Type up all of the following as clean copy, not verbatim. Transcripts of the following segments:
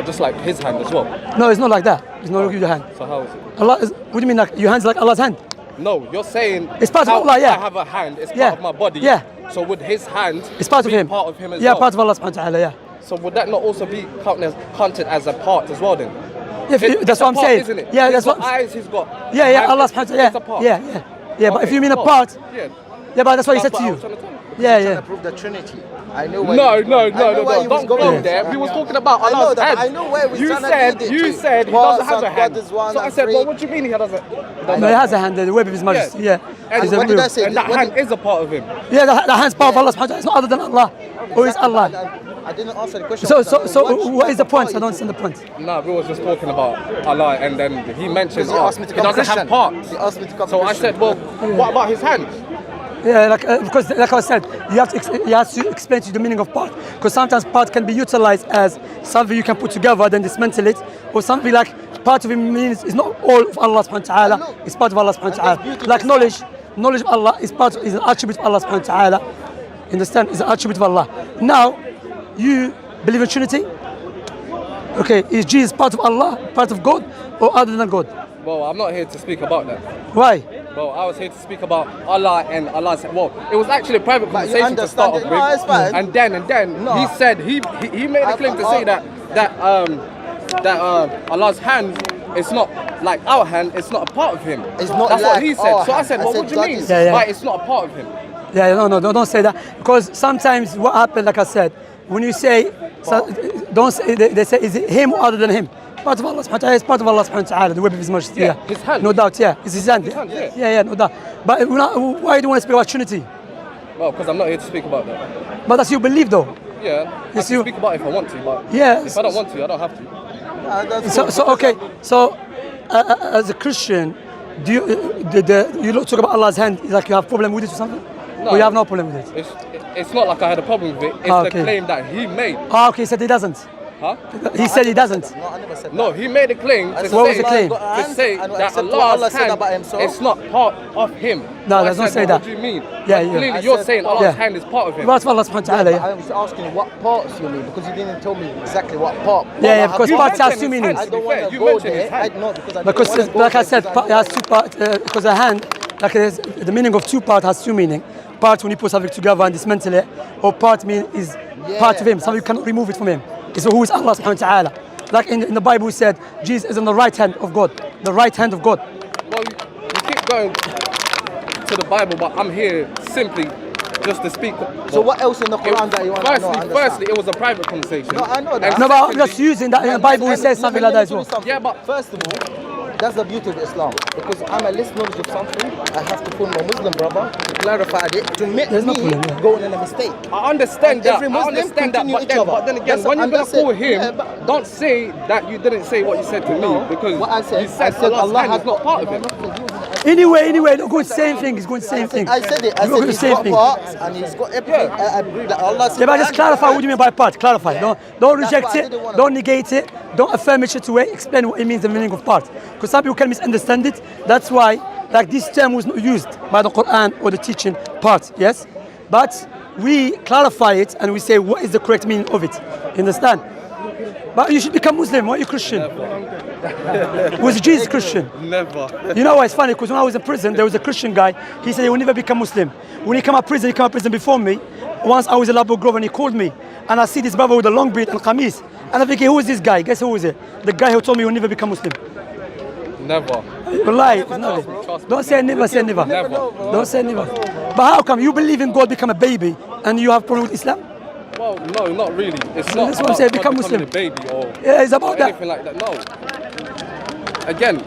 Just like his hand as well. No, it's not like that. It's not like your hand. So how is it? Allah is, what do you mean like your hand's like Allah's hand? No, you're saying it's part of Allah, yeah. I have a hand, it's part of my body. Yeah. So would his hand it's part of him. Part of him as yeah, well? part of Allah subhanahu wa ta'ala, yeah. So would that not also be counted as a part as well then? That's what I'm saying. Isn't it? Yeah, he's that's got what eyes, he's got yeah, Allah subhanahu wa ta'ala, yeah. Yeah, but if you mean a part, yeah, but that's what he said to you. Yeah. To prove the Trinity. I know where no, don't go there. We was talking about Allah's hand. I know where we You said he doesn't have a hand. So I said, well, what do you mean he doesn't? No, he has a hand, the web of his majesty, yeah. And what did I say? And that hand is a part of him. Yeah, the hand's part of Allah subhanahu wa ta'ala. It's not other than Allah. Who is Allah? I didn't answer the question. So what is the point? I don't understand the point. No, we was just talking about Allah, and then he mentioned he asked me to come he doesn't have parts. He asked me to come so I said, well, what about his hand? Yeah, because like I said, you have to explain to you the meaning of part. Because sometimes part can be utilized as something you can put together, then dismantle it, or something like part of it means it's not all of Allah subhanahu wa ta'ala. It's part of Allah subhanahu wa ta'ala. Like knowledge of Allah is an attribute of Allah subhanahu wa ta'ala. Understand? It's an attribute of Allah. Now, you believe in Trinity? Okay, is Jesus part of Allah, part of God, or other than God? Well, I'm not here to speak about that. Why? Well, I was here to speak about Allah and Allah's. Well, it was actually a private conversation to start off with. No, it's fine. And then he said he made a claim to say that Allah's hand is not like our hand. It's not a part of him. It's not. That's like what he said. So I said, well, what do you mean? Why it's not a part of him? Yeah, no, don't say that, because sometimes what happens, like I said, when you say, don't say, they say, is it him or other than him? Part of Allah subhanahu wa ta'ala is part of Allah subhanahu wa ta'ala, the web of his majesty. Yeah, his hand. No doubt, yeah. It's his hand. Yeah, no doubt. But why do you want to speak about Trinity? Well, because I'm not here to speak about that. But that's your belief though. Yeah, I can speak about it if I want to, but if I don't want to, I don't have to. So as a Christian, do you talk about Allah's hand, like you have problem with it or something? No, or you have no problem with it? It's not like I had a problem with it. It's the claim that he made. Okay, he said he doesn't. Huh? He said he doesn't. No, I never said that. No, he made a claim to what was the claim? To say that Allah's hand is not part of him. No, doesn't say that. What do you mean? Yeah. Clearly you're saying Allah's hand is part of him. That's what Allah subhanahu wa ta'ala. I was asking what parts you mean, because you didn't tell me exactly what part. Yeah, because parts has two meanings. I don't want to go there. Because like I said, it has two parts, because a hand, like the meaning of two parts has two meanings. Part when you put something together and dismantle it, or part mean is part of him, something you cannot remove it from him. It's who is Allah subhanahu wa ta'ala. Like in the Bible it said, Jesus is on the right hand of God. The right hand of God. Well, you keep going to the Bible, but I'm here simply just to speak. So what else in the Quran that you want to know? Firstly, it was a private conversation. No, I know that. No, but I'm just using that in the Bible it says something like that as well. Yeah, but first of all, that's the beauty of Islam. Because I'm a less knowledge of something, I have to phone my Muslim brother to clarify it, to make me going in a mistake. I understand that. But then again, when you're going to call him, don't say that you didn't say what you said to me, because what I said, you said Allah has not part of him. Anyway, they're going the same thing. He's going the same thing. I said it. I said he's got parts and he's got everything. I agree that Allah said. Yeah, but just clarify what you mean by part. Clarify. Don't reject it. Don't negate it. Don't affirm it straight away. Explain what it means, the meaning of part. Because some people can misunderstand it. That's why, like, this term was not used by the Quran or the teaching part. Yes, but we clarify it and we say what is the correct meaning of it. You understand? But you should become Muslim. Why are you Christian? Was Jesus Christian? Never. You know why it's funny? Because when I was in prison, there was a Christian guy. He said he will never become Muslim. When he came out of prison before me. Once I was in Abu Grove and he called me. And I see this brother with a long beard and qamis. And I think, who is this guy? Guess who is it? The guy who told me he will never become Muslim. Never. Wallahi, don't say never, say never. Don't say never. But how come you believe in God become a baby and you have problem with Islam? Well, no, not really. It's not. That's what I'm saying. Become Muslim. A baby or yeah, it's about anything like that. No. Again.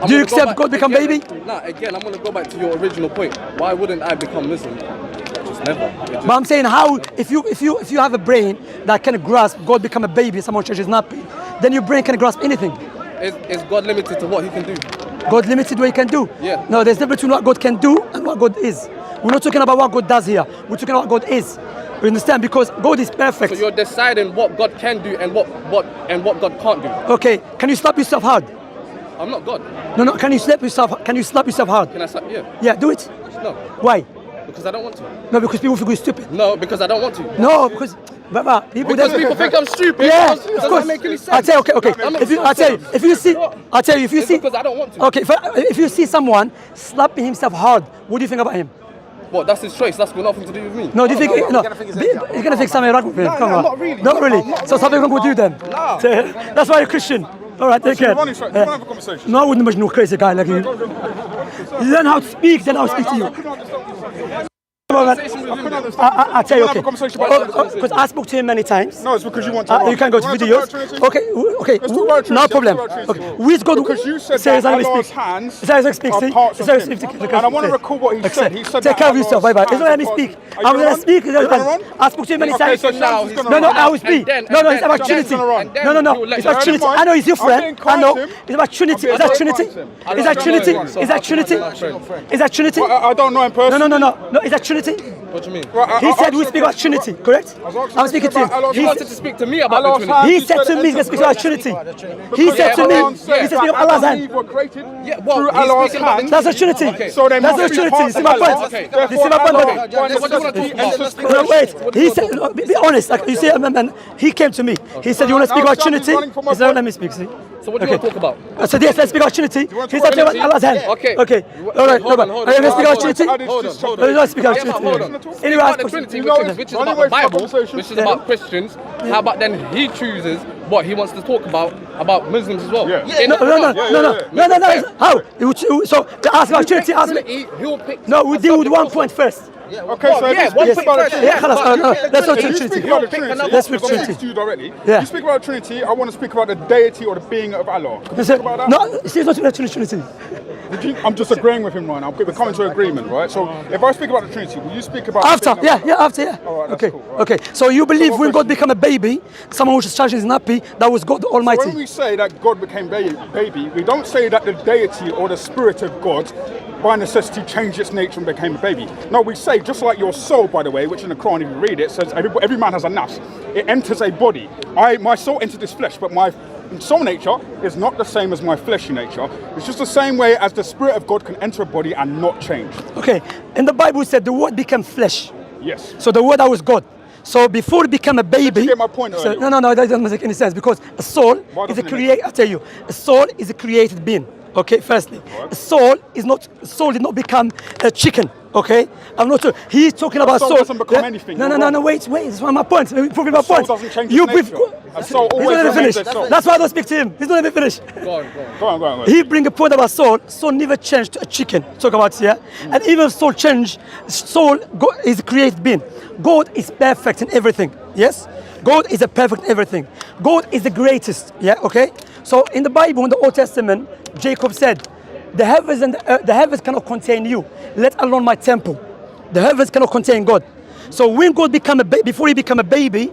Do you accept God become baby? Nah. Again, I'm gonna go back to your original point. Why wouldn't I become Muslim? Just never. But I'm saying, how if you have a brain that can grasp God become a baby, someone changes nappy, then your brain can grasp anything. Is God limited to what He can do? God limited what He can do. Yeah. No, there's difference between what God can do and what God is. We're not talking about what God does here. We're talking about what God is. You understand? Because God is perfect. So you're deciding what God can do and what God can't do. Okay. Can you slap yourself hard? I'm not God. No. Can you slap yourself? Can you slap yourself hard? Can I slap? Yeah. Yeah. Do it. No. Why? Because I don't want to. No, because people think you're stupid. No, because I don't want to. No, because brother, people think I'm stupid. Yeah, Does of that course. make any sense? I tell you, okay. If you see, Because I don't want to. okay, if you see someone slapping himself hard, what do you think about him? What? That's his choice. That's got nothing to do with me. No, do you think you're gonna think you're gonna think something wrong with him? Come on, not really. Not really. Not So something wrong with you then? Nah. That's why you're Christian. All right, take care. You want to have a conversation? No, I wouldn't imagine no crazy guy like you. You learn how to speak, then I'll speak to you. I tell you, okay. Because I spoke to him many times. No, it's because you want to. You can go to videos. Okay, no problem. Okay, with God. Because you said that Allah's hands are parts of him. And I want to recall what he said. He said take care of yourself. Bye bye. It's not let me speak. I'm gonna speak. I spoke to him many times. No, I will speak. No, it's about Trinity. No. It's about Trinity. I know he's your friend. I know. It's about Trinity. Is that Trinity? Is that Trinity? Is that Trinity? Is that Trinity? I don't know him personally. No. Is that Trinity? What do you mean? He said we speak about Trinity, correct? I'm speaking to him. He wanted to speak to me about the Trinity. He said to me, he's going to speak about Trinity. He said to me, he said speak of Allah's hand. Yeah, well, through Allah's hand. That's a Trinity. Okay. So they That's must a be Trinity. part You see of my Allah. point? Okay. You see my point, brother? What do you want to talk about? No, wait. He said, be honest. Like, you see, man, he came to me. He said, you want to speak about Trinity? He said, let me speak, see? So what do you want to talk about? I said, yes, let's speak about Trinity. He said, about Allah's hand. Okay. All right, Hold on. let's speak about Trinity. Hold on. Let's speak about Trinity. Anyway, about the Trinity, which is about the Bible, which is about Christians. How about then he chooses what he wants to talk about Muslims as well? No. How? So to ask about Trinity, ask me. He'll pick. No, we deal with 1 point first. Okay, so yeah, if you speak about the Trinity, Let's not you Trinity. speak about the Trinity. Let's speak I'm Trinity. speaking to you directly. Yeah. You speak about the Trinity. I want to speak about the deity or the being of Allah. Can you Listen, speak about that? no, it's not Trinity. I'm just agreeing with him right now. We're coming to an agreement, right? So if I speak about the Trinity, will you speak about After, the being of after. All right, that's Okay, cool, right. okay. So you believe So when what God became a baby, someone who was charging his nappy, that was God When Almighty. we say that God became baby, we don't say that the deity or the spirit of God by necessity changed its nature and became a baby. No, we say, just like your soul, by the way, which in the Quran, if you read it, says every man has a nafs. It enters a body. My soul entered this flesh, but my soul nature is not the same as my fleshy nature. It's just the same way as the spirit of God can enter a body and not change. Okay, and the Bible said the word became flesh. Yes. So the word that was God. So before it became a baby. Did you get my point earlier? No, that doesn't make any sense because a soul is a created. I tell you, a soul is a created being. Okay, firstly, a soul did not become a chicken. Okay, I'm not sure. He's talking about soul. Doesn't become anything. No. Wait. This is my point. We're talking about Soul points. doesn't change its nature. A soul always He's not even remains finished. a soul. That's why I don't speak to him. He's not even finished. Go on. He bring a point about soul. Soul never changed to a chicken. Talk about here. And even if soul change, soul God is a created being. God is perfect in everything. Yes? God is a perfect in everything. God is the greatest. Yeah, okay? So in the Bible, in the Old Testament, Jacob said, the heavens and the heavens cannot contain you, let alone my temple. The heavens cannot contain God. So when God became a baby, before he became a baby,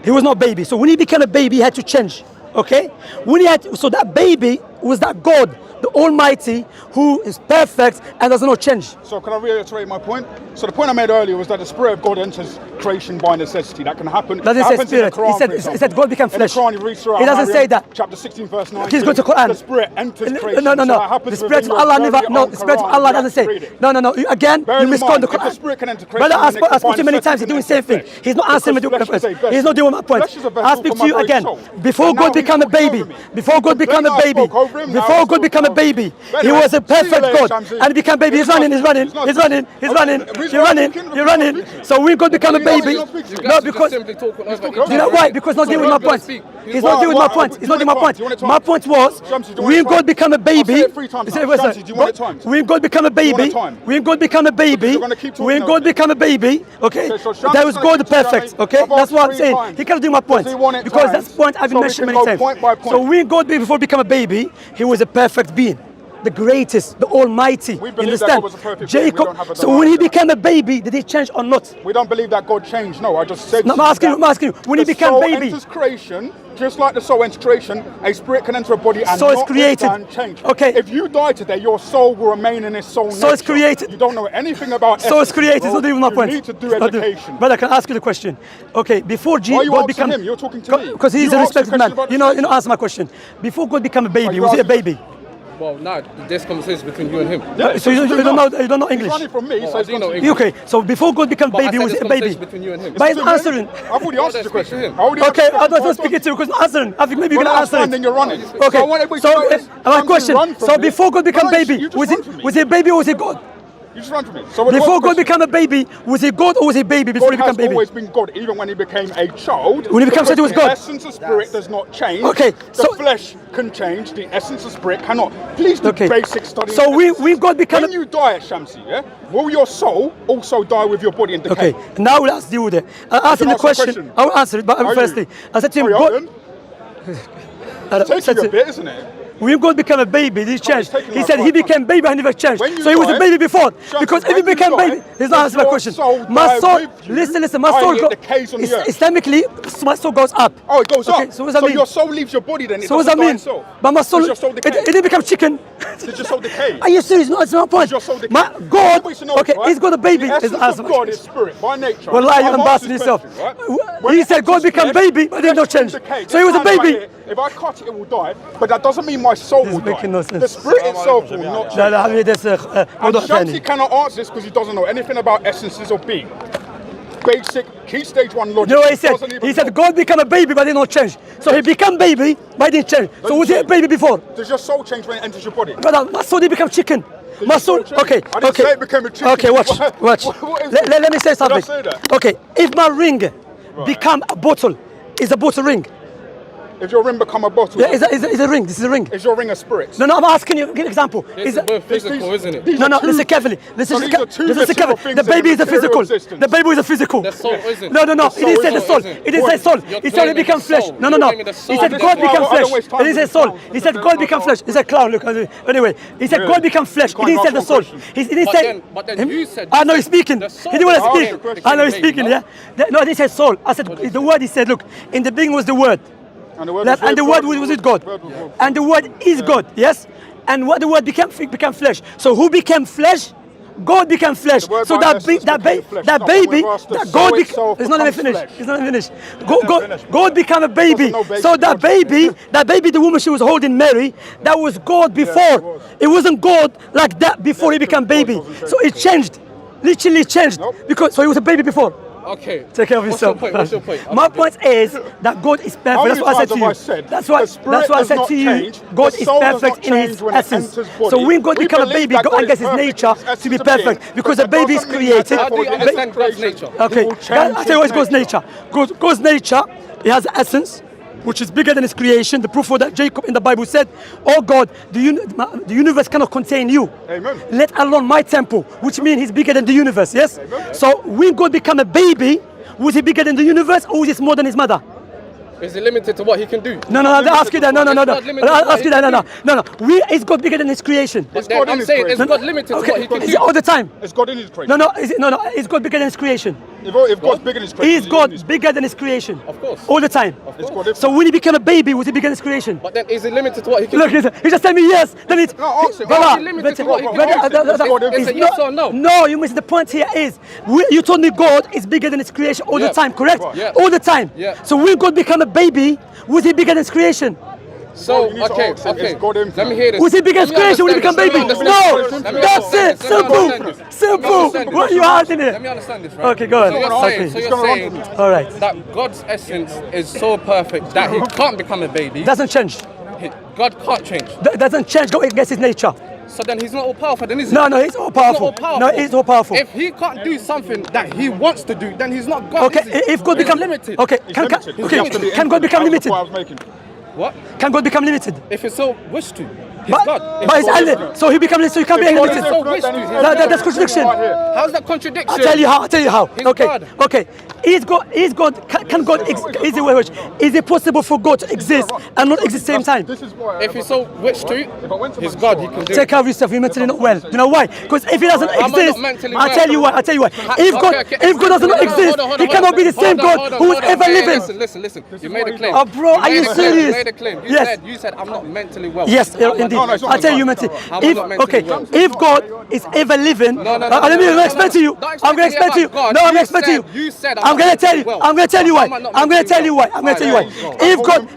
he was not a baby. So when he became a baby, he had to change. Okay? So that baby was that God, the Almighty, who is perfect and does not change. So can I reiterate my point? So the point I made earlier was that the Spirit of God enters creation by necessity. That can happen. Doesn't say spirit. He said God became flesh. In the Quran, you read through He doesn't say that. Chapter 16, verse 9. Please go to Quran. The Spirit enters creation. No. So that happens The Spirit of within Allah your never. very No, own the Spirit of Quran. Allah You have doesn't to read say. it. No. Again, Bear you in misquote the mind, if the Quran. Spirit can enter creation, Brother, then it I spoke to him many by times. He's doing the same necessity thing. flesh. He's not answering me. Because flesh is a vessel. He's not doing my point. Flesh is a vessel I speak for to you my again. very soul. Before And God now he's became a talking baby, over me. before God became a Then I baby, spoke over him, now before he's God became a talking over baby, me. he Anyway, was a see you perfect later, God. Shamsi. And he became baby. He's running. You're running. So when God became a baby, no, because you know why? Because not dealing with my point. He's not dealing with my point. He's not dealing with my point. My point was when God became a baby. When God became a baby. When God became a baby. Okay, that was God perfect. Okay, that's what I'm saying. He cannot do my point because that's the point I've been mentioned many times. So when God before became a baby, he was a perfect being. The greatest, the Almighty. We believe understand? that God was a perfect Jacob. being. We don't have a So when he demand. became a baby, did he change or not? We don't believe that God changed. No, I just said. No, I'm asking you. When he became soul baby, enters creation, just like the soul enters creation, a spirit can enter a body and So it's not created. withstand change. Okay. If you die today, your soul will remain in its soul. So it's nature. created. You don't know anything about. so it's ethics, created. bro. It's not even my point. You need to do It's not education. Brother, can I ask you the question? Okay, before Why are you God asking became, him? You're talking to me. because he's You a asked the respected question man. about the You know, Trinity. answer my question. Before God became a baby, you was he a asking- baby? Well, now this conversation between you and him. So you don't know English. He's running from me, so I do know English. Okay, so before God became But I baby, said was this it a baby? conversation between you and him. But he's answering. I've already answered the question. him. I already Okay, answered the I don't question. speak it to you because answering. I think maybe you're Well, gonna that's answer fine, it. then you're running. Okay, So I want everybody so to know this. my Some question. run from So this. before God became No, baby, you just was run from me. it a baby or was it God? You just run from me. So what Before was the God became a baby, was he God or was he baby before God he became has baby? always been God, even when he became a child. When he became a child, he was The God. essence of spirit does not change. Okay, the so- flesh can change. The essence of spirit cannot. Please do Okay. basic study. So we've got become. When you die, Shamsi, yeah, will your soul also die with your body and decay? Okay, now let's deal with it. I asked him the ask the question. question. I will answer it, but Are you? firstly, I said to him, Hurry up, God, then. I It's said taking you to- a bit, isn't it? when God became a baby, he changed. taking He like said he 5 became baby and never changed. When you So he was a die- baby before. Shamsi, Because if he when you became die, baby, he's not does answering my your question. soul My die soul, with you, listen, my i.e. soul it decays on the earth? Islamically, my soul goes up. Oh, it goes Okay, up. so what does that mean? your soul leaves your body then. It So what does that doesn't die mean? itself. But my soul, Does your soul decay? it didn't become chicken. Does your soul decay? Are you serious? No, it's not a point. Does your soul decay? My God, Everybody should know okay, this, right? he's got a baby. The He's essence answer of my God is question. spirit by nature. Well, lie, you're I've embarrassing answered yourself. this question, right? When He it said God enters became flesh, baby, but did not flesh change. will decay. So he was a Just hand baby. right here. If I cut it, it will die. But that doesn't mean my soul This will is die. making no sense. The spirit itself will not لا change. لا حبيبي ده And موضوع Shamsi ثاني. cannot answer this because he doesn't know anything about essences of being. Basic key stage 1 logic. You know what he said? Doesn't even He said know. God became a baby, but did not change. So he became baby, but didn't change. So was he a baby before? Does your soul change when it enters your body? Brother, my soul did become chicken. My your soul, soul change? okay, I didn't okay. say it became a chicken. Okay, watch. What is it? Let me say Did I something. say that? Okay, if my ring become a bottle, is a bottle ring? If your ring become a bottle, Yeah, is a ring. This is a ring. is your ring a spirit? No, I'm asking you. Give an example. This is both physical, isn't it? These No, are two- listen carefully. So these are two Listen material carefully. things The in baby is a material physical. existence. The baby is a physical. The soul isn't. No. The It didn't say the soul soul. isn't. It didn't say soul. You're It said it claiming become the flesh. soul. No. You're claiming the soul. He said That's God why become I don't flesh. waste time It didn't say with soul. clowns. He said God become flesh. He said clown. Look. Anyway, he said Really? God become flesh. He Can't didn't say ask the one soul. question. He didn't But say. then you said- I know he's speaking. the He soul didn't want to became speak. baby, I know he's no? speaking. Yeah. No, this said soul. I said the word. He said, look. In the beginning was the word. And the word And the word was with God. Word was God. And the word is God, yes? And what the word became flesh. So who became flesh? God became flesh. The word So by that essence became flesh. that No, baby, with us, the that soul God itself it's not even becomes finished. flesh. It's not even finished. finished. God became a baby. Doesn't know So basic that baby, the woman she was holding Mary, that was God before. was. It wasn't God like that before he became God baby. doesn't change. So it changed. Literally changed. Nope. Because so he was a baby before. Okay. Take care of What's your yourself. point? What's your point? My point is that God is How perfect. many That's what I said times to have I you. said That's the what spirit I does said not to you. change, God the is soul does perfect not in His change when it essence. enters body. So when God We become a believe baby, that God God I is guess His perfect in nature His essence to be of being, perfect because but the baby is that doesn't mean that created. How do you therefore in understand God's creation, nature? He Okay, will change I'll tell you what's God's his nature. God's nature, He has essence, which is bigger than His creation. The proof for that, Jacob in the Bible said, "Oh God, the universe cannot contain you. Amen. Let alone my temple," which means He's bigger than the universe. Yes. Amen. So when God become a baby, was He bigger than the universe, or was He more than His mother? Is it limited to what he can do? No, I'll ask you that. No. It's not limited I'll to ask you what that. he No. Is God bigger than His creation? But God then in I'm his saying, is creation. God limited to what he can Is do? it all the time? It's God in His creation. No. Is God bigger than His creation? If God's bigger than His creation, Is God bigger than His creation? Of course. All the time. It's God So when He became a baby, was He bigger than His creation? But then is it limited to what he can Look, do? he just tell me yes. Then it's No, answer. brother, Is it limited to brother, what he can brother, do? It's it's a yes not- or no. No, you miss the point here is you told me God is bigger than His creation all the Yeah. time, correct? Yeah. All the time. Yeah. So when God became a baby, was He bigger than His creation? So, you need to okay, ask him, okay. is God infinite? Let me hear this. Was He bigger than His Let me creation when He became understand baby? this. No, Let me that's understand it. this. Let me Simple, understand this. Let me simple. understand What this. you hard in Let it? me understand this, right? Okay, go on. So you're Okay. saying, He's gonna run saying from All right. that God's essence is so perfect that he can't become a baby. Doesn't change. God can't change. Doesn't change. Go against His nature. So then he's not all powerful, then is he? No, He's all powerful. No, He's all powerful. If he can't do something that he wants to do, then he's not God. Okay, is he? if God He's become limited. okay, He's can limited. He has to be can God become infinite. limited? That was the point I was making. What? Can God become limited? If he so wish to, he's But God. If but it's God is unlimited. So He become so He can't be If God is limited. so infinite, wish then to. he's That's infinite. that's contradiction. Right here. How's that contradiction? I'll tell you how. He's Okay, God. okay. Is God? Can God? Is it possible for God to exist and not exist at the same time? This is why. If he so wish to, If I went to he's my God. store, He can do Take it. care of yourself. You're mentally not well. You know why? Because if He doesn't How am I not exist, mentally I'll well? tell you why. If God does not exist, He cannot be the same God who is ever living. Listen. You made a claim. Oh, bro, are you serious? You made a claim. Yes. You said I'm not mentally well. Yes, How am I indeed. not it's not I'll tell you mentally mentally. How am I not mentally well? If God is ever living, No, let me explain to you. Don't I'm going to explain to you. about God. No, I'm going to You explain to you. said- You said I'm gonna tell you. I'm gonna tell you why. I'm gonna tell you why. I'm gonna tell you why.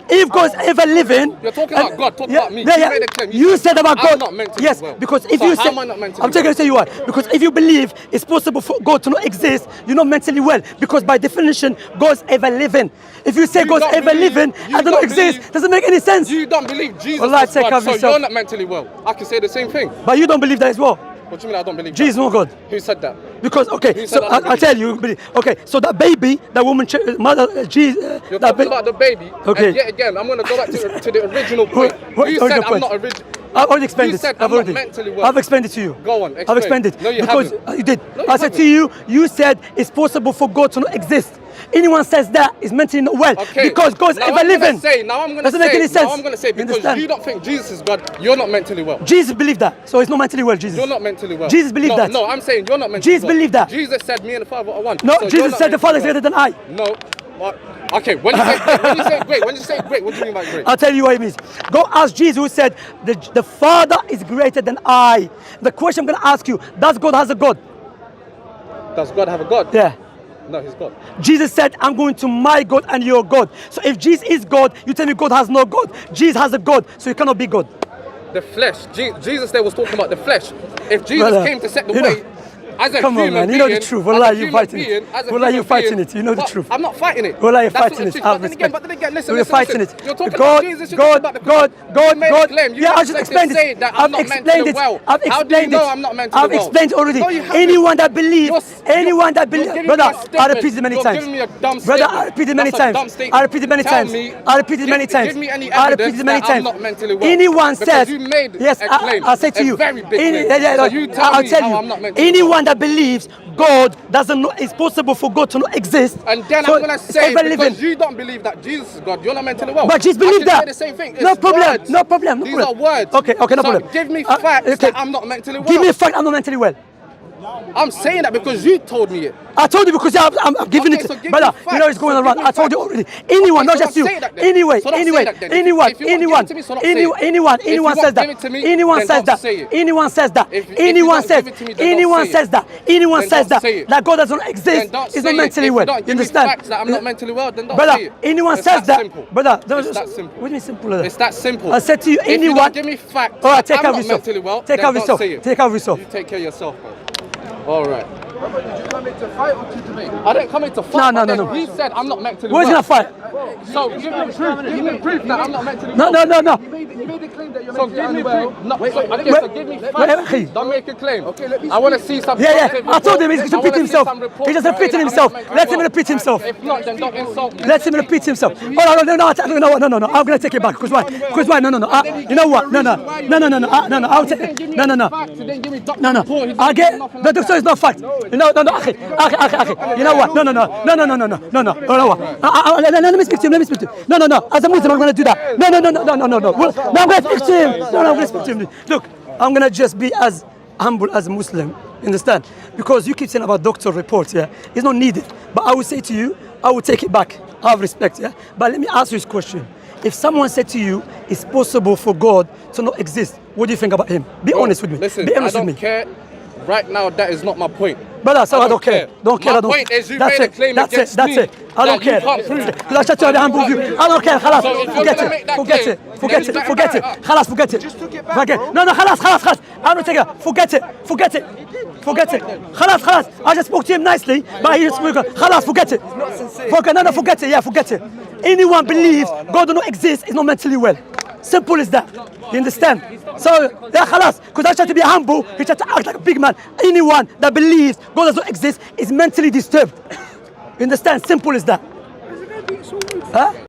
If God's ever living, you're talking about God. Talk about me. Yeah. You said about God. I'm not mentally Yes, well. because if you say, I'm going to tell you why. Because if you believe it's possible for God to not exist, you're not mentally well. Because by definition, God's ever living. If you say God's ever living and does not exist, doesn't make any sense. You don't believe Jesus Allah, is God, so yourself. you're not mentally well. I can say the same thing. But you don't believe that as well. What do you mean I don't believe Jesus is not God. Who said that? Because, okay, so I'll tell you. Okay, so that baby, that woman, mother, Jesus. You're talking about the baby. Okay. And yet again, I'm going to go back to the original point. You said I'm not original. I've already explained You it. said I've I'm already. not mentally well. I've explained it to you. Go on, explain. I've explained it. No, you because haven't. You did. No, you I said to you, you said it's possible for God to not exist. Anyone says that is mentally not well. Okay. Because God's now ever I'm living. Now I'm going to say. Doesn't make any sense. Now I'm going to say because Understand? you don't think Jesus is God, you're not mentally well. Jesus believed that. So he's not mentally well, Jesus. You're not mentally well. Jesus believed that. No, I'm saying you're not mentally Jesus well. believed that. Jesus said me and the Father are one. No, so Jesus said the Father is greater than I. No. Okay, when you say great, what do you mean by great? I'll tell you what it means. Go ask Jesus who said the Father is greater than I. The question I'm going to ask you, does God has a God? Does God have a God? Yeah. No, he's God. Jesus said, I'm going to my God and your God. So if Jesus is God, you tell me God has no God. Jesus has a God, so he cannot be God. The flesh. Jesus there was talking about the flesh. If Jesus came to set the way, as a come on, human man. You know the truth. Wallah, you're fighting it. Wallah, you're fighting it. You know the truth. I'm not fighting it. Wallah, you're fighting it. But then again, listen. You're fighting it. You're talking about Jesus. God. Yeah, I just explained it. I've explained it. I've explained it. I'm not mentally I've explained it already. Anyone that believes, brother, I repeat it many times. Brother, I repeat it many times. I repeat it many times. I repeat it many times. Give me any I repeat it many evidence that I'm times. not mentally well. Anyone says, yes, I say to you, very big claim. So you tell me how I'm not mentally well. anyone that believes God doesn't know it's possible for God to not exist. And then so I'm gonna say because living. you don't believe that Jesus is God, you're not mentally well. But Jesus believed that. Say the same thing. No It's problem. words. No problem. These are words. Okay, no problem. Give me facts that I'm not mentally well. Give me a fact I'm not mentally well. I'm saying that because you told me it. I told you because I'm giving Okay, it. so give Brother, me you know it's going around. I told you already. Anyone, not just you. Anyone says that. Anyone says that. Anyone says that. Anyone says that. That God doesn't exist. Is not mentally well. You understand? That I'm not mentally well, then don't Brother, say it. anyone It's says that. that. Brother, It's that simple. what do you mean simple? It's that simple. I said to you, If you anyone. don't give me facts. All right, take I'm care of not yourself. mentally well. Take care of then yourself. don't say it. Take care of yourself. You take care of yourself, man. All right. Did you come in to fight or to debate? I didn't come in to fight. No. He said I'm not mentally Where's well. that fight? So give me proof. Give me proof that I'm not mentally well. No. You made a claim that you're So mentally give me unwell. proof. So give me facts. Don't make a claim. Okay, let me I want to see some. Yeah. I told him he's repeating himself. He's just repeating himself. Let him repeat himself. If not, then don't insult me. Let him repeat himself. Oh, no. I'm gonna take it back. Because why? No. You know what? No. I'll take it. No. I get the doctor is not fact. No. Akhi. You know what? No. Let me speak to him. No. As a Muslim, I'm gonna do that. No. I'm gonna speak to him. No, I'm gonna speak to him. Look, I'm gonna just be as humble as a Muslim. Understand? Because you keep saying about doctor reports, yeah, it's not needed. But I will say to you, I will take it back. I have respect, yeah. But let me ask you this question: if someone said to you, it's possible for God to not exist, what do you think about him? Be honest with me. Listen, be honest I with don't me. care. Right now, that is not my point. Brother, so I don't care. My point is you made a claim against me. That's it. I don't care. You can't prove it. Because I shut you down, you. I don't care. Khalas. So if you're gonna make that Forget claim, it. Forget it. then Forget it. back it up. Khalas, forget it. Just took it back, bro. No, khalas. I'm not taking it. Forget it. Forget it. Khalas. I just spoke to him nicely, but he just spoke. Khalas, forget it. Forget it. Yeah, forget it. Anyone believes God does not exist is not mentally well. Simple as that. You understand? So, yeah, khalas. Because I try to be humble, he tried to act like a big man. Anyone that believes God does not exist is mentally disturbed. You understand? Simple as that. Huh?